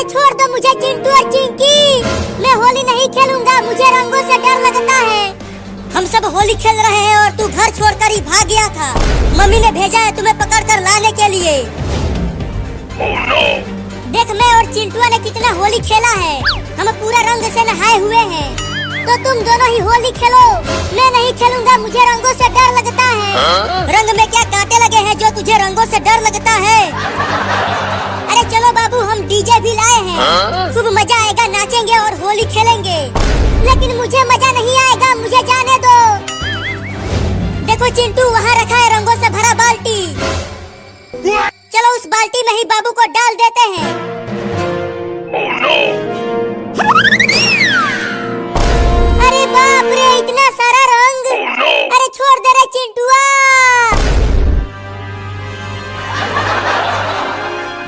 छोड़ दो मुझे चिंटू और चिंकी, मैं होली नहीं खेलूंगा, मुझे रंगों से डर लगता है। हम सब होली खेल रहे हैं और तू घर छोड़कर ही भाग गया था। मम्मी ने भेजा है तुम्हें पकड़कर लाने के लिए। Oh, no! देख मैं और चिंटुआ ने कितना होली खेला है, हम पूरा रंग से नहाए हुए हैं। तो तुम दोनों ही होली खेलो, मैं नहीं खेलूंगा, मुझे रंगों से डर लगता है। रंग में क्या कांटे लगे हैं जो तुझे रंगों से डर लगता है? अरे चलो बाबू, हम डीजे भी लाए हैं, खूब मजा आएगा, नाचेंगे और होली खेलेंगे। लेकिन मुझे मजा नहीं आएगा, मुझे जाने दो। देखो चिंटू, वहाँ रखा है रंगों से भरा बाल्टी। चलो उस बाल्टी में ही बाबू को डाल देते हैं। Oh, no! अरे बाप रे, इतना सारा रंग! Oh, no! अरे छोड़ दे रे चिंटुआ!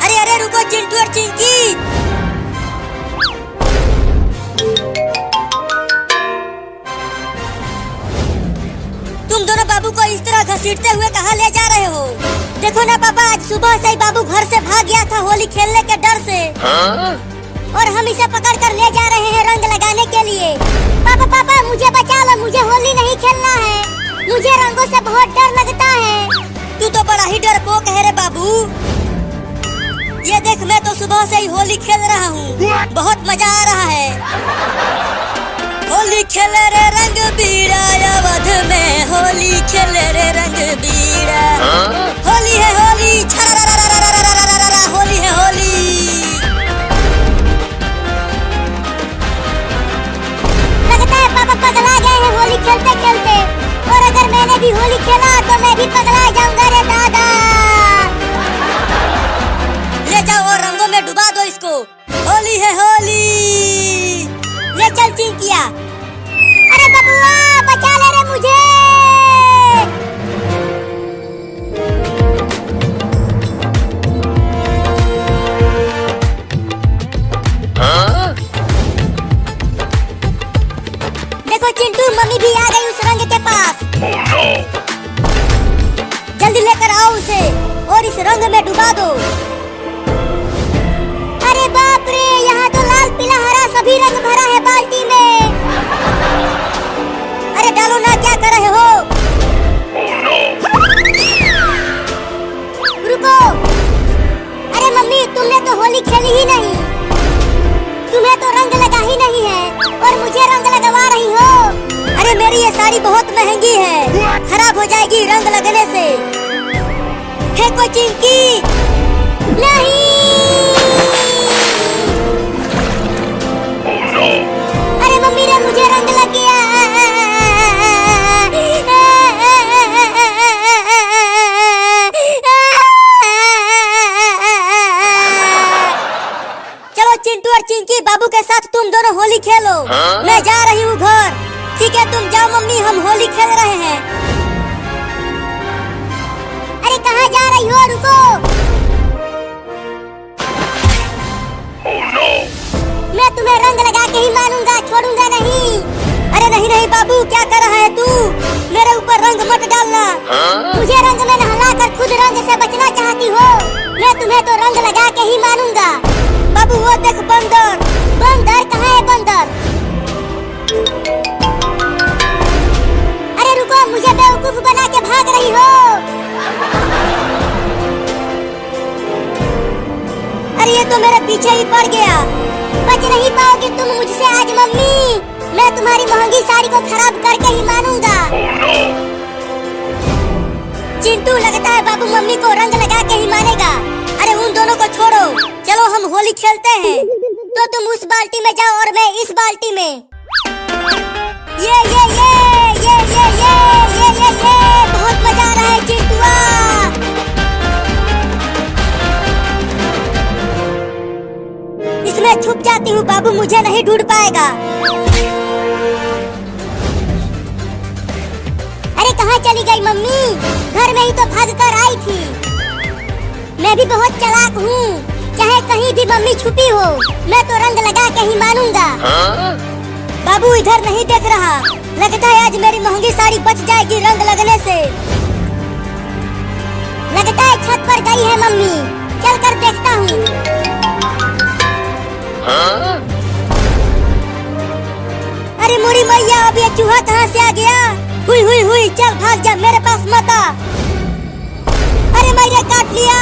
अरे अरे रुको चिंटू और चिंकी! तुम दोनों बाबू को इस तरह घसीटते हुए कहाँ ले जा रहे हो? देखो ना पापा, आज सुबह से ही बाबू घर से भाग गया था होली खेलने के डर से। और हम इसे पकड़ कर ले जा रहे हैं रंग लगाने के लिए। पापा पापा, मुझे बचा लो, मुझे होली नहीं खेलना है, मुझे रंगों से बहुत डर लगता है। तू तो बड़ा ही डरपोक है रे बाबू। ये देख, मैं तो सुबह से ही होली खेल रहा हूँ, बहुत मजा आ रहा है। होली खेले रे रंग बीड़ा, अवध में होली खेले रे रंग बीड़ा। होली है होली, होली है होली। लगता है पापा पगला गए हैं होली खेलते खेलते, और अगर मैंने भी होली खेला तो मैं भी पगला जाऊंगा रे दादा। ले जाओ और रंगों में डुबा दो इसको। होली है होली। ले चल चिंकिया। अरे बबुआ, बचा ले रे मुझे। देखो चिंटू, मम्मी भी आ गई उस रंग के पास। Oh, no! जल्दी लेकर आओ उसे और इस रंग में डुबा दो। अरे बाप रे, यहाँ तो लाल पीला हरा सभी रंग भरा है बाल्टी में। अरे डालो ना, क्या कर रहे हो? Oh, no! रुको। अरे मम्मी, तुमने तो होली खेली ही नहीं, तुम्हें तो रंग लगा ही नहीं है और मुझे रंग लगवा रही हो। अरे मेरी ये साड़ी बहुत महंगी है, खराब हो जाएगी रंग लगने से। फेंको चिंकी। नहीं। Oh, no! अरे मम्मी रे, मुझे रंग लग गया। चलो चिंटू और चिंकी, बाबू के साथ तुम दोनों होली खेलो। मैं जा रही हूँ घर। ठीक है, तुम जाओ मम्मी, हम होली खेल रहे हैं। अरे कहाँ जा रही हो? रुको। Oh, no! मैं तुम्हें रंग लगा के ही मानूंगा, छोड़ूंगा नहीं। अरे नहीं नहीं बाबू, क्या कर रहा है तू? मेरे ऊपर रंग मत डालना। मुझे रंग में नहला कर खुद रंग से बचना चाहती हो? मैं तुम्हें तो रंग लगा के ही मानूंगा। बाबू वो देख बंदर। बंदर कहाँ है बंदर? अरे रुको, मुझे बेवकूफ बना के भाग रही हो। अरे ये तो मेरे पीछे ही पड़ गया। बच नहीं पाओगी तुम मुझसे आज मम्मी। मैं तुम्हारी महंगी साड़ी को खराब करके ही मानूंगा। Oh, no! चिंटू, लगता है बाबू मम्मी को रंग लगा के ही मानेगा। अरे उन दोनों को छोड़ो, चलो हम होली खेलते हैं। तो तुम उस बाल्टी में जाओ और मैं इस बाल्टी में। ये बहुत मजा आ रहा है चिंटुआ। इसमें छुप जाती हूँ, बाबू मुझे नहीं ढूंढ पाएगा। अरे कहाँ चली गई मम्मी? घर में ही तो भाग कर आई थी। मैं भी बहुत चालाक हूँ, चाहे कहीं भी मम्मी छुपी हो, मैं तो रंग लगा के ही मानूंगा। बाबू इधर नहीं देख रहा, लगता है आज मेरी महंगी साड़ी बच जाएगी रंग लगने से। लगता है छत पर गई है मम्मी, चल कर देखता हूँ। चूहा कहाँ से आ गया? हुई हुई हुई, चल भाग जा, मेरे पास मत आ। अरे मैंने काट लिया।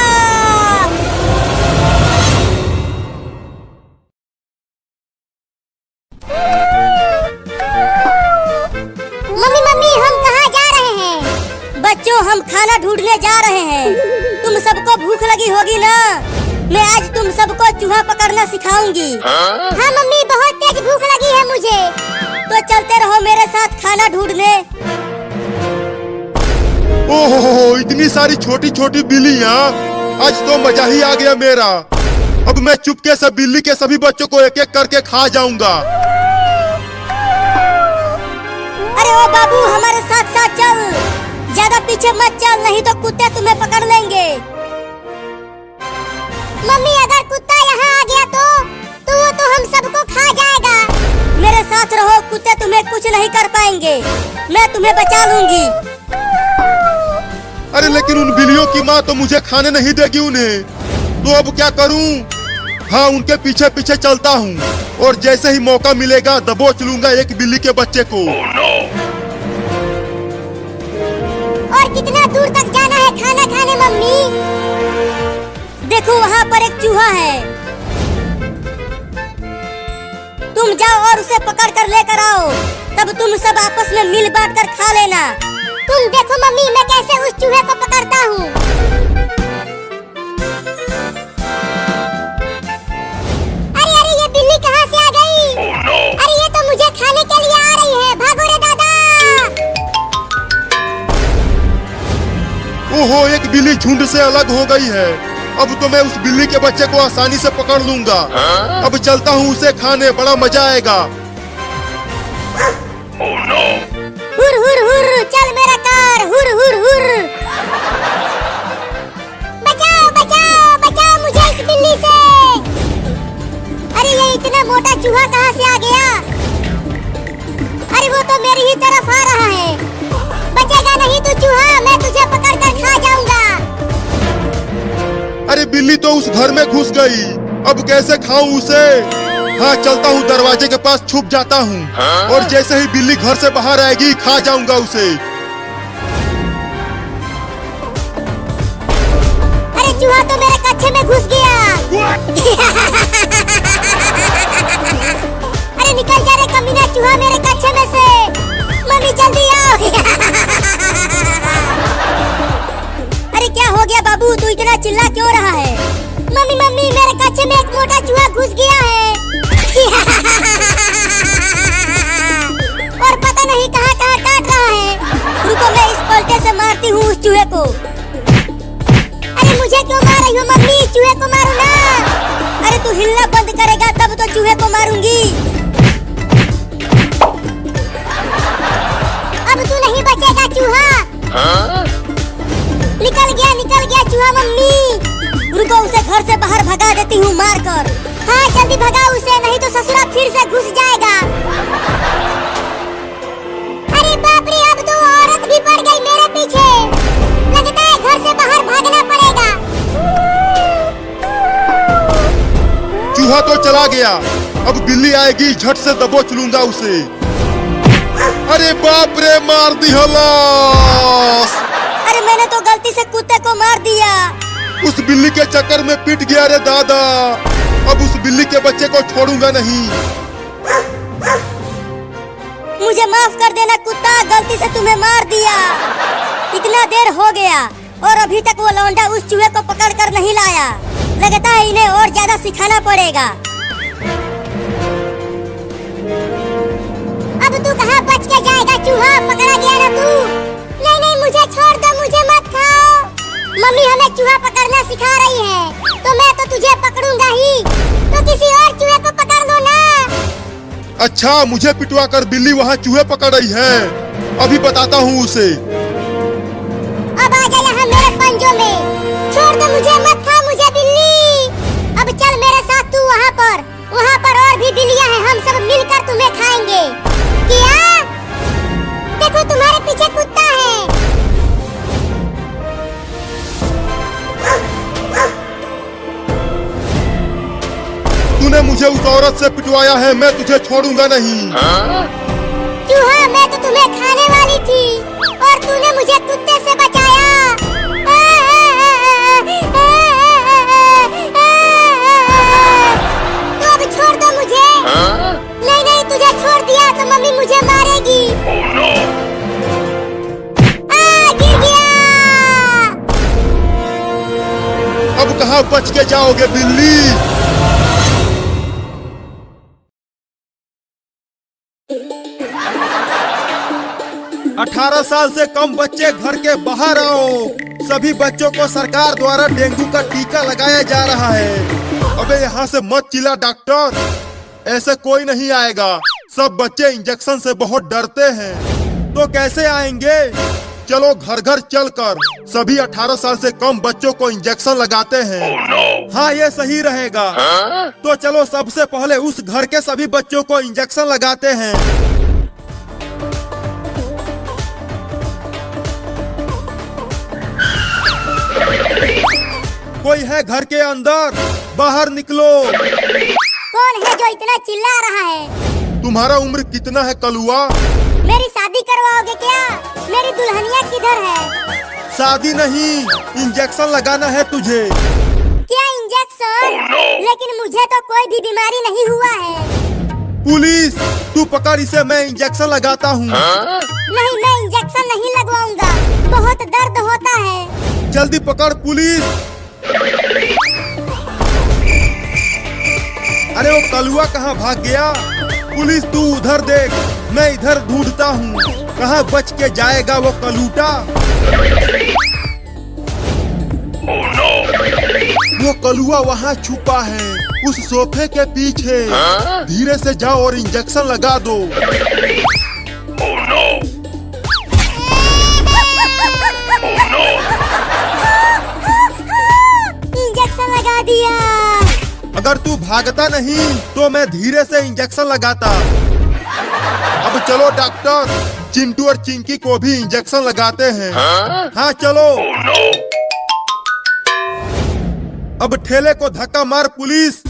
मम्मी मम्मी, हम कहाँ जा रहे हैं? बच्चों, हम खाना ढूंढने जा रहे हैं। तुम सबको भूख लगी होगी ना? मैं आज तुम सबको चूहा पकड़ना सिखाऊंगी। हाँ मम्मी, बहुत तेज भूख लगी है मुझे। तो चलते रहो मेरे साथ खाना ढूंढने। ओहो, इतनी सारी छोटी छोटी बिल्लियाँ, आज तो मजा ही आ गया मेरा। अब मैं चुपके से बिल्ली के सभी बच्चों को एक एक करके खा जाऊंगा। अरे ओ बाबू, हमारे साथ साथ चल, ज्यादा पीछे मत चल, नहीं तो कुत्ते तुम्हें पकड़ लेंगे। मम्मी, अगर कुत्ता यहाँ आ गया तो हम सबको खा जाएगा। मेरे साथ रहो, कुत्ते तुम्हें कुछ नहीं कर पाएंगे, मैं तुम्हें बचा लूंगी। अरे लेकिन उन बिल्लियों की माँ तो मुझे खाने नहीं देगी उन्हें, तो अब क्या करूं? हाँ, उनके पीछे पीछे चलता हूँ और जैसे ही मौका मिलेगा दबोच लूंगा एक बिल्ली के बच्चे को। Oh no! और कितना दूर तक जाना है खाना खाने मम्मी? देखो वहाँ पर एक चूहा है, तुम जाओ और उसे पकड़ कर लेकर आओ, तब तुम सब आपस में मिल बांट कर खा लेना। तुम देखो मम्मी, मैं कैसे उस चूहे को पकड़ता हूँ। अरे अरे, ये बिल्ली कहाँ से आ गई? Oh no! अरे ये तो मुझे खाने के लिए आ रही है, भागो रे दादा। ओहो, एक बिल्ली झुंड से अलग हो गई है। अब तो मैं उस बिल्ली के बच्चे को आसानी से पकड़ लूंगा। अब चलता हूँ उसे खाने, बड़ा मजा आएगा। Oh no! हुर हुर हुर, चल मेरा कार, हुर हुर हुर। बचाओ बचाओ बचाओ मुझे इस बिल्ली से। अरे ये इतना मोटा चूहा कहाँ से आ गया? अरे वो तो मेरी ही तरफ आ रहा है। बचेगा नहीं तू चूहा, मैं तुझे पकड़ कर खा जाऊंगा। अरे बिल्ली तो उस घर में घुस गई, अब कैसे खाऊं उसे? हाँ, चलता हूँ दरवाजे के पास छुप जाता हूँ और जैसे ही बिल्ली घर से बाहर आएगी खा जाऊंगा उसे। अरे चूहा तो मेरे कच्छे में घुस गया। अरे निकल जा रे कमीना चूहा मेरे कच्छे में से। मम्मी जल्दी आओ। अरे क्या हो गया बाबू, तू इतना चिल्ला क्यों रहा है? मम्मी मम्मी, मेरे कच्छे में एक मोटा चूहा घुस गया है। और पता नहीं कहाँ कहाँ काट रहा है। रुको, मैं इस पलटे से मारती हूँ उस चूहे को। अरे मुझे क्यों मार रही हो मम्मी? चूहे को मारो ना। अरे तू हिलना बंद करेगा तब तो चूहे को मारूंगी। अब तू नहीं बचेगा चूहा। निकल गया चूहा मम्मी। रुको, उसे घर से बाहर भगा देती हूँ मार कर। हाँ जल्दी भगा उसे, नहीं तो ससुरा फिर से घुस जाएगा। अरे बाप रे, अब तो औरत भी पड़ गई मेरे पीछे। लगता है घर से बाहर भागना पड़ेगा। चूहा तो चला गया, अब बिल्ली आएगी, झट से दबोच लूंगा उसे। अरे बाप रे, मार दी हलास। अरे मैंने तो गलती से कुत्ते को मार दिया। उस बिल्ली के चक्कर में पिट गया रे दादा। अब उस बिल्ली के बच्चे को छोड़ूंगा नहीं। मुझे माफ कर देना कुत्ता, गलती से तुम्हें मार दिया। इतना देर हो गया और अभी तक वो लौंडा उस चूहे को पकड़ कर नहीं लाया। लगता है इन्हें और ज्यादा सिखाना पड़ेगा। अब तू कहाँ बच के जाएगा चूहा, पकड़ा गया ना तू। नहीं नहीं, मुझे छोड़ दो, मुझे मत खाओ। मम्मी हमें चूहा पकड़ना सिखा रही है, तो मैं तो तुझे पकड़ूंगा ही। तो किसी और चूहे को पकड़ लो ना। अच्छा, मुझे पिटवा कर बिल्ली वहाँ चूहे पकड़ रही है, अभी बताता हूँ उसे। अब आ जा यहाँ मेरे पंजों में। छोड़ दो मुझे, मत खा मुझे बिल्ली। अब चल मेरे साथ तू वहाँ पर और भी बिल्लियाँ हैं, हम सब मिलकर तुम्हें खाएंगे। क्या? देखो तुम्हारे पीछे कुत्ता है। तूने मुझे उस औरत से पिटवाया है, मैं तुझे छोड़ूंगा नहीं। चूहा, मैं तो तुम्हें खाने वाली थी और तूने मुझे कुत्ते से बचाया। तो अब छोड़ दो मुझे। नहीं नहीं, तुझे छोड़ दिया तो मम्मी मुझे मारेगी। Oh no! गिर गया। अब कहाँ बच के जाओगे बिल्ली? अठारह साल से कम बच्चे घर के बाहर आओ। सभी बच्चों को सरकार द्वारा डेंगू का टीका लगाया जा रहा है। अबे यहाँ से मत चिल्ला डॉक्टर, ऐसे कोई नहीं आएगा। सब बच्चे इंजेक्शन से बहुत डरते हैं। तो कैसे आएंगे? चलो घर घर चलकर सभी 18 साल से कम बच्चों को इंजेक्शन लगाते हैं। Oh no! हाँ, ये सही रहेगा। तो चलो सबसे पहले उस घर के सभी बच्चों को इंजेक्शन लगाते हैं। कोई है घर के अंदर? बाहर निकलो। कौन है जो इतना चिल्ला रहा है? तुम्हारा उम्र कितना है कलुआ? मेरी शादी करवाओगे क्या? मेरी दुल्हनिया किधर है? शादी नहीं, इंजेक्शन लगाना है तुझे। क्या इंजेक्शन? Oh no! लेकिन मुझे तो कोई भी बीमारी नहीं हुआ है। पुलिस, तू पकड़ इसे, मैं इंजेक्शन लगाता हूँ। नहीं, मैं इंजेक्शन नहीं लगवाऊंगा, बहुत दर्द होता है। जल्दी पकड़ पुलिस। अरे वो कलुआ कहाँ भाग गया? पुलिस, तू उधर देख, मैं इधर ढूंढता हूँ। कहाँ बच के जाएगा वो कलूटा? Oh no! वो कलुआ वहाँ छुपा है, उस सोफे के पीछे। धीरे से जाओ और इंजेक्शन लगा दो। Oh no! Oh no! Injection लगा दिया। अगर तू भागता नहीं तो मैं धीरे से इंजेक्शन लगाता। अब चलो डॉक्टर, चिंटू और चिंकी को भी इंजेक्शन लगाते हैं। हाँ चलो। Oh no! अब ठेले को धक्का मार पुलिस।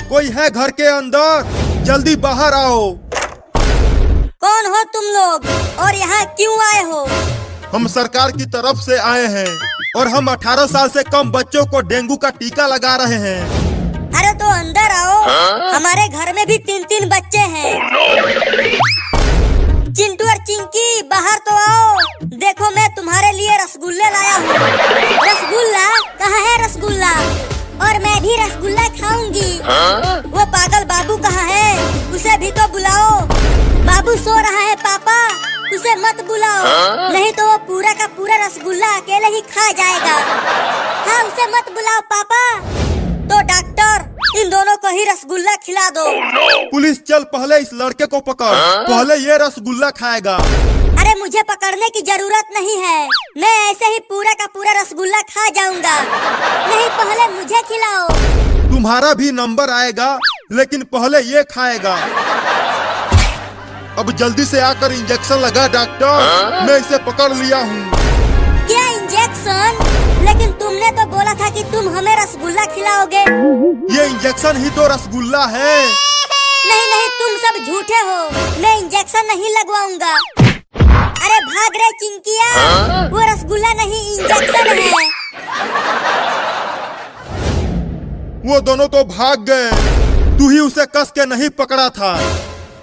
कोई है घर के अंदर? जल्दी बाहर आओ। कौन हो तुम लोग और यहाँ क्यों आए हो? हम सरकार की तरफ से आए हैं और हम 18 साल से कम बच्चों को डेंगू का टीका लगा रहे हैं। अरे तो अंदर आओ, हमारे घर में भी 3-3 बच्चे हैं। Oh no! चिंटू और चिंकी, बाहर तो आओ। देखो, मैं तुम्हारे लिए रसगुल्ले लाया हूँ। रसगुल्ला? कहाँ है रसगुल्ला? और मैं भी रसगुल्ला खाऊंगी। वो पागल बाबू कहाँ है? उसे भी तो बुलाओ। बाबू सो रहा है पापा, उसे मत बुलाओ, नहीं तो वो पूरा का पूरा रसगुल्ला अकेले ही खा जाएगा। हाँ, उसे मत बुलाओ पापा। तो डॉक्टर, इन दोनों को ही रसगुल्ला खिला दो। Oh no! पुलिस, चल पहले इस लड़के को पकड़। पहले ये रसगुल्ला खाएगा। अरे मुझे पकड़ने की जरूरत नहीं है, मैं ऐसे ही पूरा का पूरा रसगुल्ला खा जाऊंगा। नहीं, पहले मुझे खिलाओ। तुम्हारा भी नंबर आएगा, लेकिन पहले ये खाएगा। अब जल्दी से आकर इंजेक्शन लगा डॉक्टर, मैं इसे पकड़ लिया हूँ। क्या इंजेक्शन? लेकिन तुमने तो बोला था कि तुम हमें रसगुल्ला खिलाओगे। ये इंजेक्शन ही तो रसगुल्ला है। नहीं नहीं, तुम सब झूठे हो, मैं इंजेक्शन नहीं लगवाऊंगा। अरे भाग रहे चिंकिया, वो रसगुल्ला नहीं इंजेक्शन है। वो दोनों तो भाग गए। तू ही उसे कस के नहीं पकड़ा था।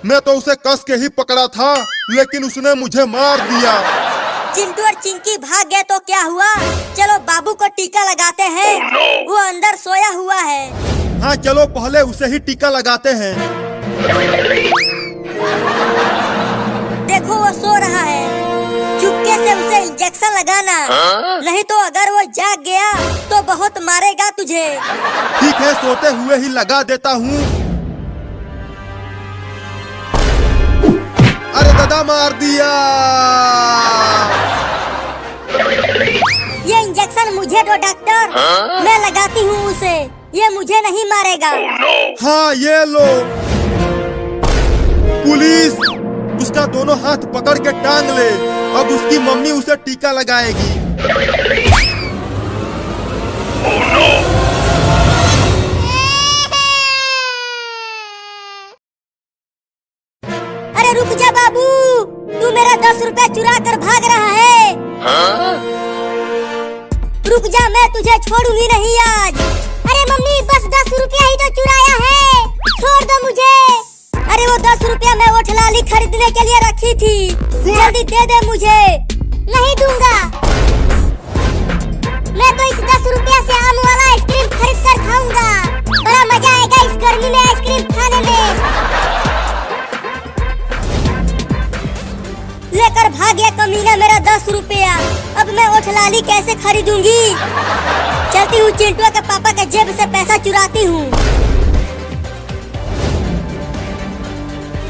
मैं तो उसे कस के ही पकड़ा था, लेकिन उसने मुझे मार दिया। चिंटू और चिंकी भाग गए तो क्या हुआ? चलो बाबू को टीका लगाते हैं। Oh no! वो अंदर सोया हुआ है। हाँ चलो, पहले उसे ही टीका लगाते हैं। देखो, वो सो रहा है। चुपके से उसे इंजेक्शन लगाना, नहीं तो अगर वो जाग गया तो बहुत मारेगा तुझे। ठीक है, सोते हुए ही लगा देता हूँ। अरे दादा, मार दिया। ये इंजेक्शन मुझे दो डॉक्टर, मैं लगाती हूँ उसे, ये मुझे नहीं मारेगा। Oh no! हाँ, ये लो। पुलिस, उसका दोनों हाथ पकड़ के टांग ले। अब उसकी मम्मी उसे टीका लगाएगी। Oh no! 10 रुपए चुरा कर भाग रहा है। रुक जा, मैं तुझे छोड़ूंगी नहीं आज। अरे मम्मी, बस 10 रुपया ही तो चुराया है, छोड़ दो मुझे। अरे वो 10 रुपया मैं वो ठलाली खरीदने के लिए रखी थी, जल्दी दे दे मुझे। नहीं दूंगा, मैं तो इस 10 रुपया से आम वाला आइसक्रीम खरीद कर खाऊंगा। बड़ा मजा आएगा इस गर्मी में आइसक्रीम खाने में। लेकर भाग गया कमीना मेरा 10 रुपया। अब मैं वो ठलाली कैसे खरीदूंगी? चलती हूँ चिंटुआ के पापा के जेब से पैसा चुराती हूँ।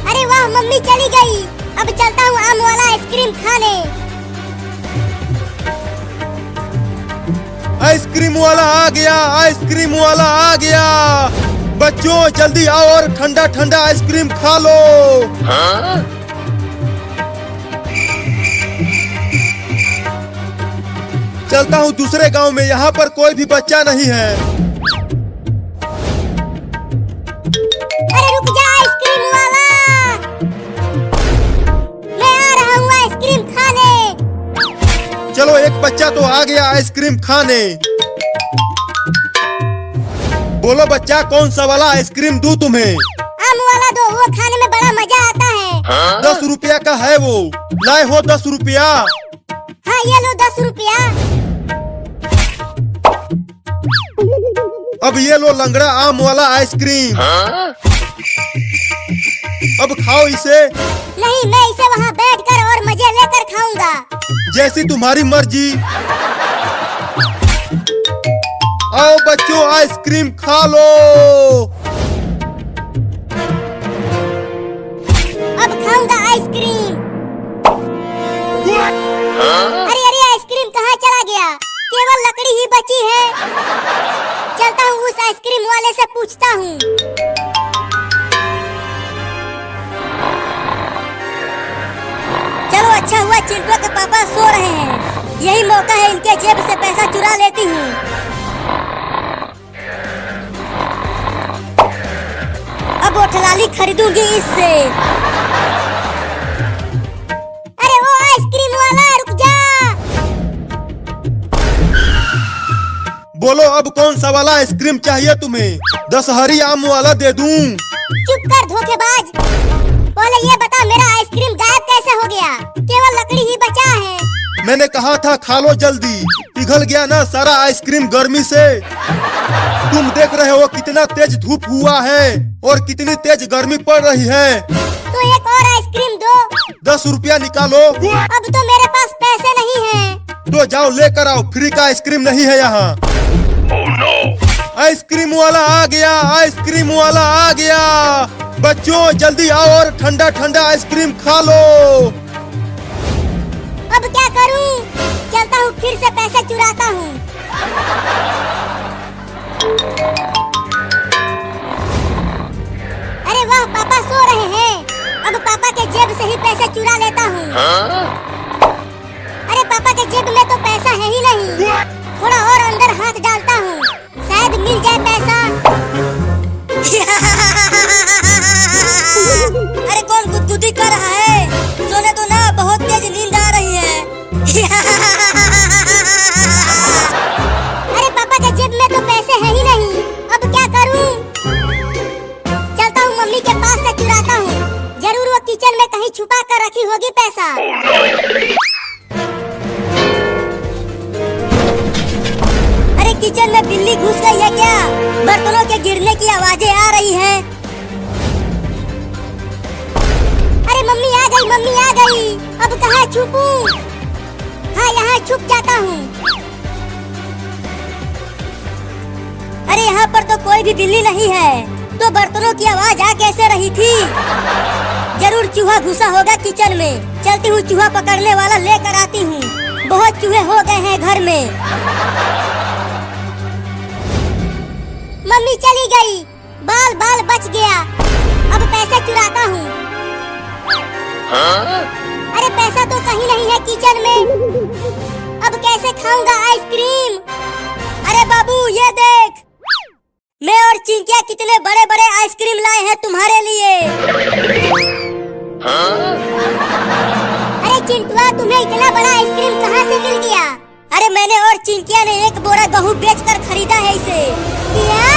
अरे वाह, मम्मी चली गई। अब चलता हूँ आम वाला आइसक्रीम खाने। आइसक्रीम वाला आ गया, आइसक्रीम वाला आ गया। बच्चों जल्दी आओ और ठंडा ठंडा आइसक्रीम खा लो। चलता हूँ दूसरे गांव में, यहाँ पर कोई भी बच्चा नहीं है। अरे रुक जा आइसक्रीम वाला, मैं आ रहा हूँ आइसक्रीम खाने। चलो, एक बच्चा तो आ गया आइसक्रीम खाने। बोलो बच्चा, कौन सा वाला आइसक्रीम दूं तुम्हें? आम वाला दो, वो खाने में बड़ा मजा आता है। 10 रुपया का है वो, लाए हो 10 रुपया? हाँ ये लो 10 रुपया। अब ये लो लंगड़ा आम वाला आइसक्रीम। अब खाओ इसे। नहीं, मैं इसे वहाँ बैठकर और मजे लेकर खाऊंगा। जैसी तुम्हारी मर्जी। आओ बच्चों, आइसक्रीम खा लो। अब खाऊंगा आइसक्रीम। अरे अरे, आइसक्रीम कहाँ चला गया? केवल लकड़ी ही बची है। चलता हूँ उस आइसक्रीम वाले से पूछता हूँ। चलो, अच्छा हुआ चिंटुआ के पापा सो रहे हैं। यही मौका है, इनके जेब से पैसा चुरा लेती हूँ। अब वो ठलाली खरीदूंगी इससे। अरे वो आइसक्रीम वाला, रुक जा। बोलो, अब कौन सा वाला आइसक्रीम चाहिए तुम्हें? 10 हरी आम वाला दे दूं? चुप कर धोखेबाज। पहले ये बता, मेरा आइसक्रीम गायब कैसे हो गया? केवल लकड़ी ही बचा है। मैंने कहा था खा लो जल्दी, पिघल गया ना सारा आइसक्रीम गर्मी से। तुम देख रहे हो कितना तेज धूप हुआ है और कितनी तेज गर्मी पड़ रही है। तो एक और आइसक्रीम दो। 10 रुपया निकालो। अब तो मेरे पास पैसे नहीं हैं। तो जाओ लेकर आओ, फ्री का आइसक्रीम नहीं है यहाँ। Oh no! आइसक्रीम वाला आ गया, आइसक्रीम वाला आ गया। बच्चों जल्दी आओ और ठंडा ठंडा आइसक्रीम खा लो। अब क्या करूं? चलता हूँ, फिर से पैसे चुराता हूँ। अरे वाह, पापा सो रहे हैं। अब पापा के जेब से ही पैसे चुरा लेता हूँ। अरे पापा के जेब में तो पैसा है ही नहीं। थोड़ा और अंदर हाथ डालता हूँ, शायद मिल जाए पैसा। अरे कौन गुदगुदी कर रहा है? सोने तो ना, बहुत तेज नींद आ रही है। अरे पापा के जेब में तो पैसे है ही नहीं। अब क्या करूं? चलता हूँ मम्मी के पास से चुराता हूँ। जरूर वो किचन में कहीं छुपा कर रखी होगी पैसा। अरे किचन में बिल्ली घुस गई है क्या? बर्तनों के गिरने की आवाजें आ रही हैं। अरे मम्मी आ गई, मम्मी आ गई। अब कहाँ छुपूं? हाँ, यहाँ छुप जाता हूँ। अरे यहाँ पर तो कोई भी बिल्ली नहीं है, तो बर्तनों की आवाज आ कैसे रही थी? जरूर चूहा घुसा होगा किचन में। चलती हूँ, चूहा पकड़ने वाला लेकर आती हूँ। बहुत चूहे हो गए हैं घर में। मम्मी चली गई, बाल बाल बच गया। अब पैसे चुराता हूँ। अरे पैसा तो कहीं नहीं है किचन में। अब कैसे खाऊंगा आइसक्रीम? अरे बाबू ये देख, मैं और चिंकिया कितने बड़े बड़े आइसक्रीम लाए हैं तुम्हारे लिए। अरे चिंटुआ, तुम्हें इतना बड़ा आइसक्रीम कहाँ से मिल गया? अरे मैंने और चिंकिया ने एक बोरा गेहूँ बेचकर खरीदा है इसे। क्या?